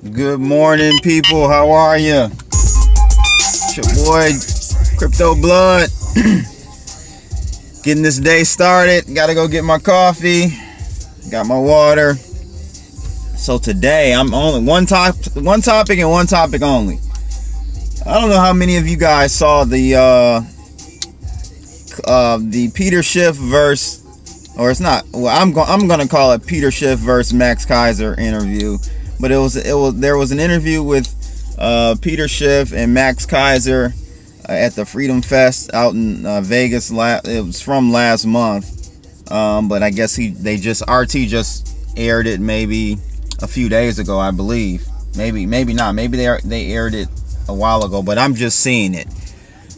Good morning, people. How are you? It's your boy, Crypto Blood. Getting this day started. Gotta go get my coffee. Got my water. So today, I'm only one topic and one topic only. I don't know how many of you guys saw the Peter Schiff verse, or it's not. Well, I'm gonna call it Peter Schiff versus Max Keiser interview. But there was an interview with Peter Schiff and Max Keiser at the Freedom Fest out in Vegas. It was from last month, but I guess RT just aired it maybe a few days ago, I believe. Maybe not. Maybe they aired it a while ago. But I'm just seeing it.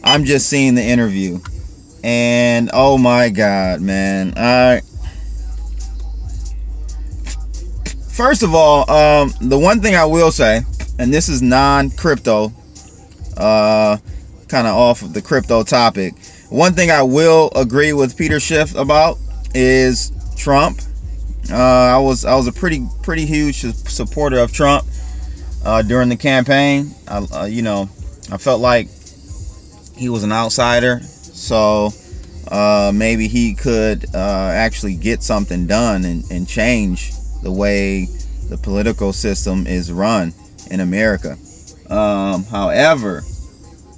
I'm just seeing the interview, and oh my God, man! First of all, the one thing I will say, and this is non-crypto, kind of off of the crypto topic. One thing I will agree with Peter Schiff about is Trump. I was a pretty huge supporter of Trump during the campaign. I felt like he was an outsider, so maybe he could actually get something done and change the way the political system is run in America. However,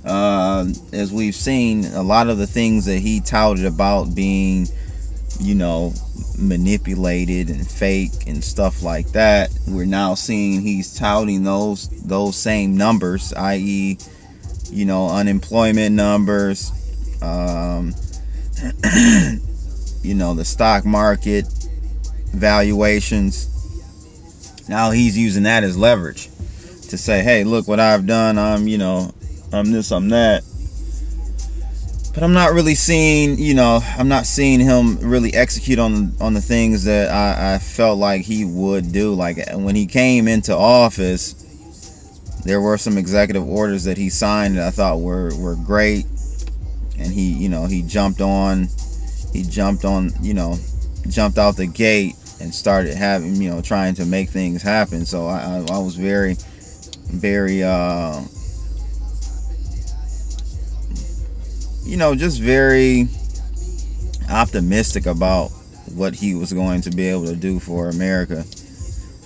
as we've seen, a lot of the things that he touted about being, manipulated and fake and stuff like that, we're now seeing he's touting those same numbers, i.e., unemployment numbers, the stock market valuations. Now he's using that as leverage to say, hey, look what I've done. I'm this, I'm that. But I'm not really seeing, I'm not seeing him really execute on the things that I felt like he would do. Like when he came into office, there were some executive orders that he signed that I thought were great, and he jumped out the gate and started having, trying to make things happen. So I was very just very optimistic about what he was going to be able to do for America.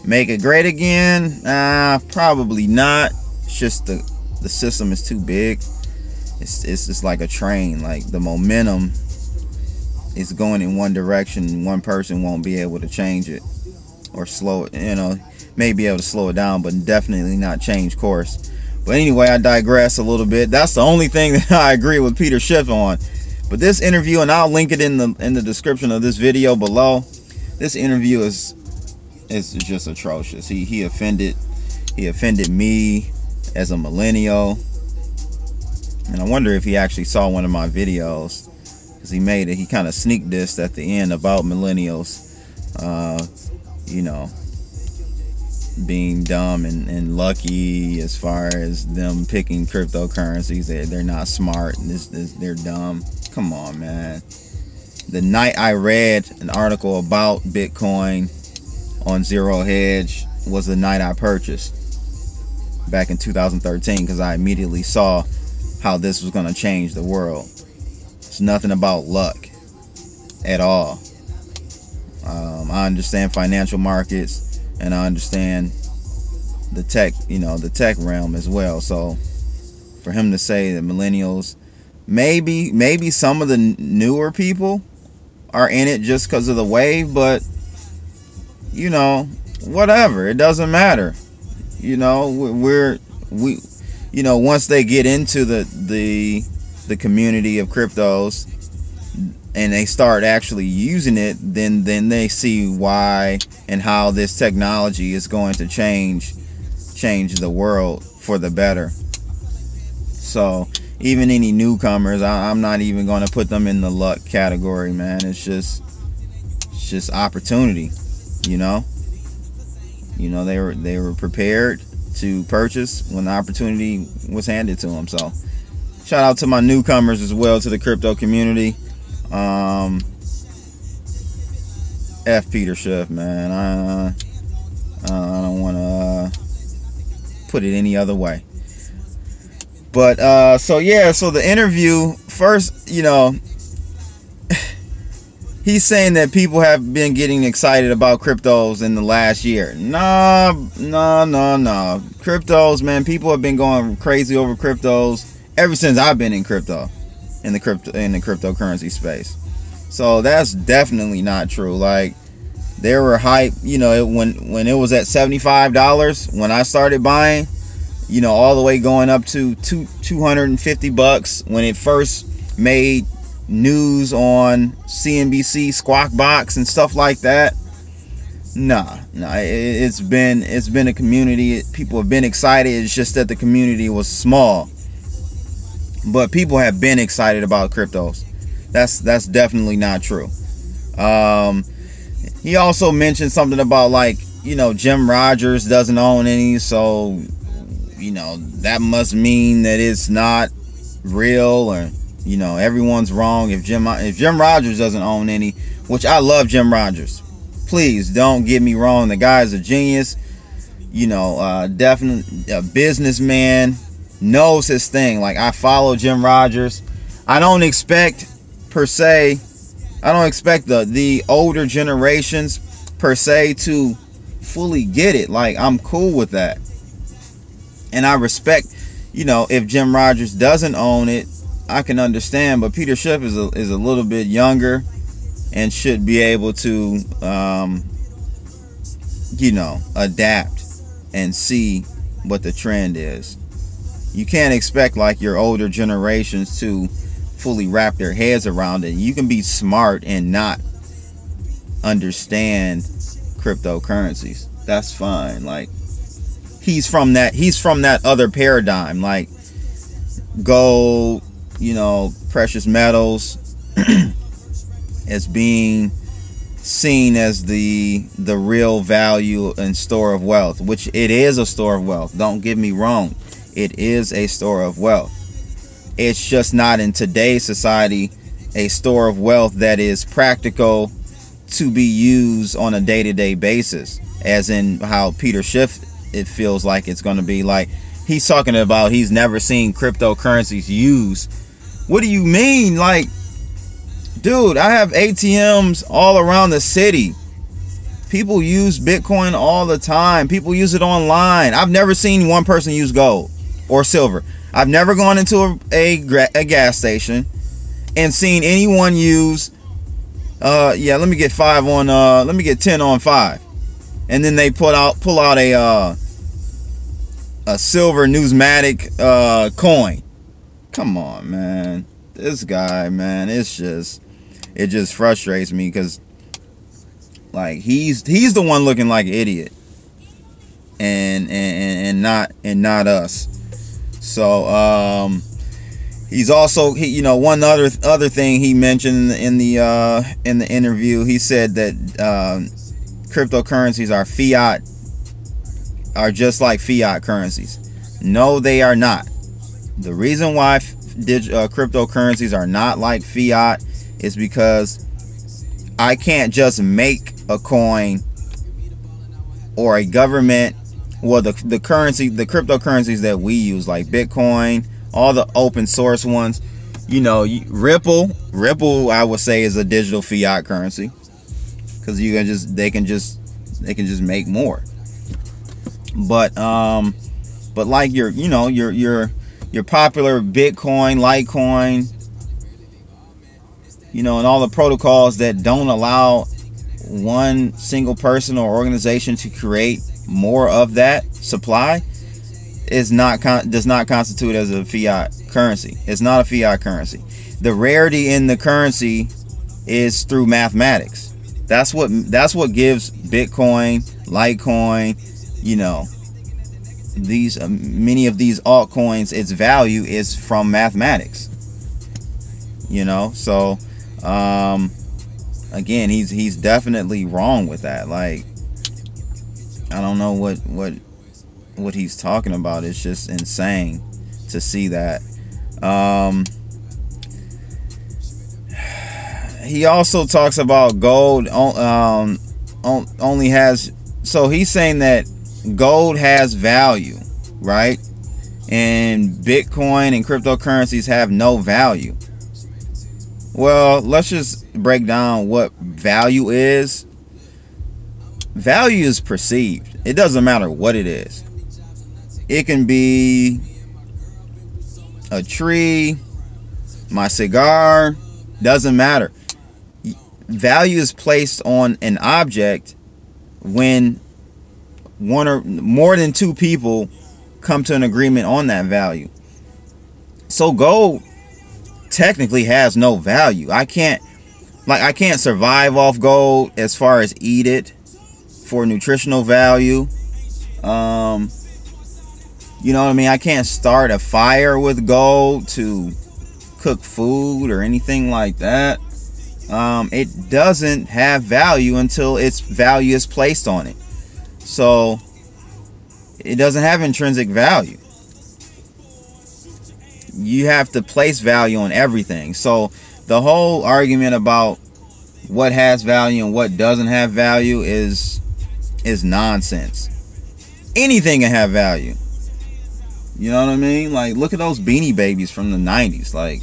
Make it great again? Probably not. It's just the system is too big. It's just like a train. Like the momentum is going in one direction. One person won't be able to change it or slow it. May be able to slow it down, but definitely not change course. But anyway, I digress a little bit. That's the only thing that I agree with Peter Schiff on. But this interview, and I'll link it in the description of this video below. This interview is just atrocious. He offended me as a millennial, and I wonder if he actually saw one of my videos, because he kind of sneak dissed at the end about millennials, being dumb and lucky as far as them picking cryptocurrencies. They're not smart, and they're dumb. Come on, man. The night I read an article about Bitcoin on Zero Hedge was the night I purchased back in 2013, because I immediately saw how this was going to change the world. It's nothing about luck at all. I understand financial markets, and I understand the tech realm as well. So for him to say that millennials, maybe some of the newer people are in it just because of the wave, but whatever, it doesn't matter. Once they get into the community of cryptos and they start actually using it, then they see why and how this technology is going to change the world for the better. So even any newcomers, I'm not even going to put them in the luck category, man. It's just opportunity. They were prepared to purchase when the opportunity was handed to them. So shout out to my newcomers as well, to the crypto community. F Peter Schiff, man. I don't want to put it any other way. But so yeah, so the interview first, you know, he's saying that people have been getting excited about cryptos in the last year. No. Cryptos, man, people have been going crazy over cryptos ever since I've been in crypto, in the cryptocurrency space. So that's definitely not true. Like, there were hype, you know, when it was at $75 when I started buying, you know, all the way going up to $250 when it first made news on CNBC, Squawk Box, and stuff like that. Nah, it's been a community. People have been excited. It's just that the community was small, but people have been excited about cryptos. That's definitely not true. He also mentioned something about, like, you know, Jim Rogers doesn't own any, so, you know, that must mean that it's not real, or, you know, everyone's wrong if Jim Rogers doesn't own any, which I love Jim Rogers. Please don't get me wrong. The guy's a genius, you know, definitely a businessman, knows his thing. Like, I follow Jim Rogers. I don't expect the older generations per se to fully get it. Like, I'm cool with that. And I respect, you know, if Jim Rogers doesn't own it, I can understand. But Peter Schiff is a little bit younger and should be able to, you know, adapt and see what the trend is. You can't expect, like, your older generations to fully wrap their heads around it. You can be smart and not understand cryptocurrencies. That's fine. Like, he's from that other paradigm, like gold, you know, precious metals as being seen as the real value and store of wealth, which it is a store of wealth. Don't get me wrong. It is a store of wealth. It's just not in today's society a store of wealth that is practical to be used on a day-to-day basis, as in how Peter Schiff, it feels like it's going to be. Like, he's talking about he's never seen cryptocurrencies used. What do you mean? Like, dude, I have ATMs all around the city. People use Bitcoin all the time. People use it online. I've never seen one person use gold or silver. I've never gone into a gas station and seen anyone use yeah, let me get 10 on 5. And then they pull out a silver numismatic coin. Come on, man. This guy, man, it just frustrates me, because, like, he's the one looking like an idiot, and not us. So he's also, you know, one other thing he mentioned in the interview. He said that cryptocurrencies are just like fiat currencies. No, they are not. The reason why cryptocurrencies are not like fiat is because I can't just make a coin, or a government, well, the cryptocurrencies that we use, like Bitcoin, all the open source ones, you know, Ripple, I would say, is a digital fiat currency, because they can just make more. But like your popular Bitcoin, Litecoin, you know, and all the protocols that don't allow one single person or organization to create more of that supply does not constitute as a fiat currency. It's not a fiat currency. The rarity in the currency is through mathematics. That's what gives Bitcoin, Litecoin, you know, these many of these altcoins, its value is from mathematics. You know, so again, he's definitely wrong with that. Like, I don't know what he's talking about. It's just insane to see that. He also talks about gold only has, so he's saying that gold has value. right? And Bitcoin and cryptocurrencies have no value. Well, let's just break down what value is. Value is perceived. It doesn't matter what it is. It can be a tree, my cigar, doesn't matter. Value is placed on an object when one or more than two people come to an agreement on that value. So gold technically has no value. I can't survive off gold as far as eat it for nutritional value. You know what I mean? I can't start a fire with gold to cook food or anything like that. It doesn't have value until its value is placed on it. So it doesn't have intrinsic value. You have to place value on everything. So the whole argument about what has value and what doesn't have value is nonsense. Anything can have value. You know what I mean? Like, look at those Beanie Babies from the 90s. Like,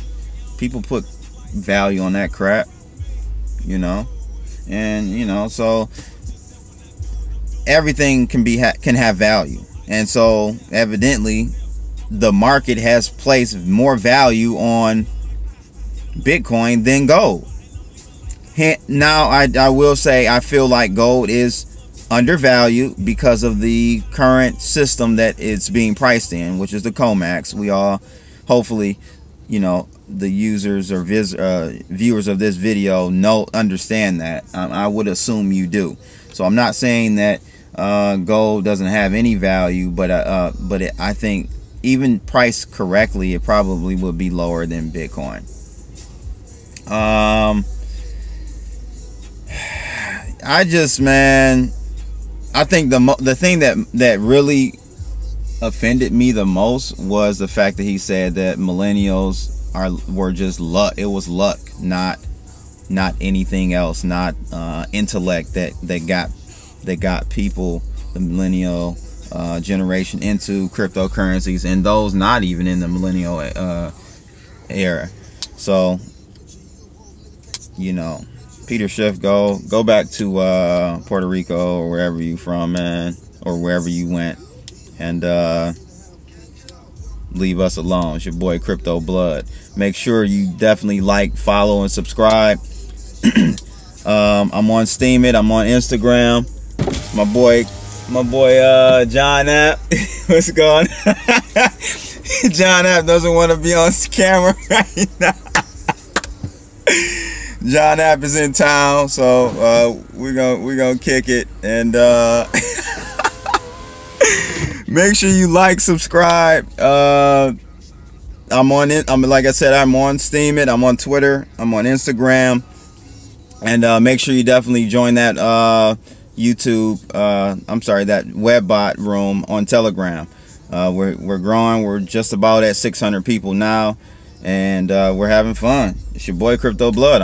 people put value on that crap, you know? And, you know, so everything can have value. And so evidently the market has placed more value on Bitcoin than gold. Now I will say I feel like gold is undervalued because of the current system that it's being priced in, which is the COMEX. We all, hopefully, you know, the users or viewers of this video understand that. I would assume you do. So I'm not saying that gold doesn't have any value, but I think even priced correctly, it probably would be lower than Bitcoin. I think the thing that really offended me the most was the fact that he said that millennials were just luck. It was luck, not anything else, not intellect that got people, the millennial generation, into cryptocurrencies, and those not even in the millennial era. So, you know, Peter Schiff, go back to Puerto Rico or wherever you from, man, or wherever you went, and leave us alone. It's your boy Crypto Blood. Make sure you definitely like, follow, and subscribe. I'm on Steemit. I'm on Instagram. My boy John App. What's going on? John App doesn't want to be on camera right now. John App is in town, so we're gonna kick it, and make sure you like, subscribe. I'm on it. Like I said, I'm on Steemit. I'm on Twitter. I'm on Instagram, and make sure you definitely join that YouTube. That Webbot room on Telegram. We're growing. We're just about at 600 people now, and we're having fun. It's your boy Crypto Blood.